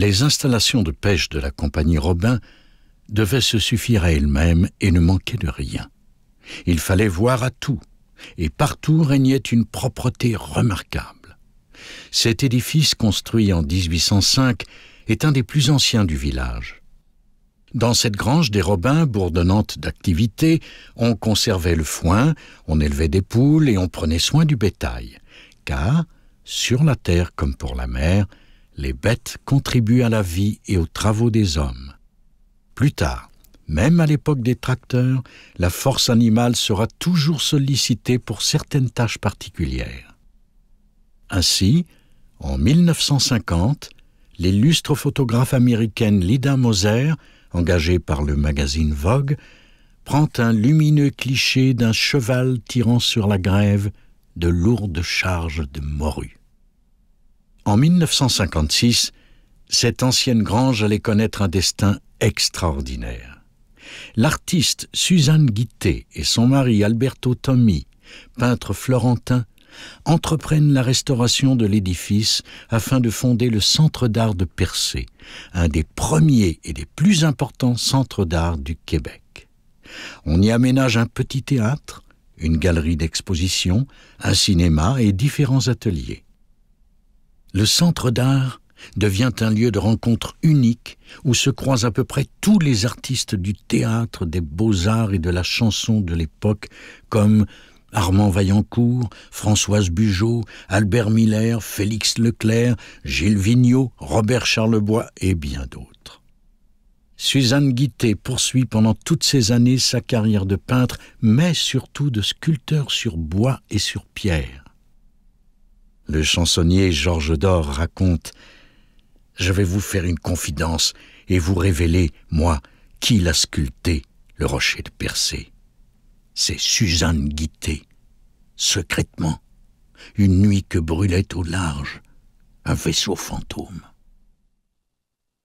Les installations de pêche de la compagnie Robin devaient se suffire à elles-mêmes et ne manquaient de rien. Il fallait voir à tout, et partout régnait une propreté remarquable. Cet édifice, construit en 1805, est un des plus anciens du village. Dans cette grange des Robins, bourdonnante d'activité, on conservait le foin, on élevait des poules et on prenait soin du bétail, car, sur la terre comme pour la mer, les bêtes contribuent à la vie et aux travaux des hommes. Plus tard, même à l'époque des tracteurs, la force animale sera toujours sollicitée pour certaines tâches particulières. Ainsi, en 1950, l'illustre photographe américaine Lyda Moser, engagée par le magazine Vogue, prend un lumineux cliché d'un cheval tirant sur la grève de lourdes charges de morue. En 1956, cette ancienne grange allait connaître un destin extraordinaire. L'artiste Suzanne Guittet et son mari Alberto Tommi, peintre florentin, entreprennent la restauration de l'édifice afin de fonder le Centre d'art de Percé, un des premiers et des plus importants centres d'art du Québec. On y aménage un petit théâtre, une galerie d'exposition, un cinéma et différents ateliers. Le Centre d'art devient un lieu de rencontre unique où se croisent à peu près tous les artistes du théâtre, des beaux-arts et de la chanson de l'époque, comme Armand Vaillancourt, Françoise Bugeaud, Albert Miller, Félix Leclerc, Gilles Vigneault, Robert Charlebois et bien d'autres. Suzanne Guittet poursuit pendant toutes ces années sa carrière de peintre, mais surtout de sculpteur sur bois et sur pierre. Le chansonnier Georges Dor raconte « Je vais vous faire une confidence et vous révéler, moi, qui l'a sculpté, le rocher de Percé. C'est Suzanne Guittet, secrètement, une nuit que brûlait au large un vaisseau fantôme. »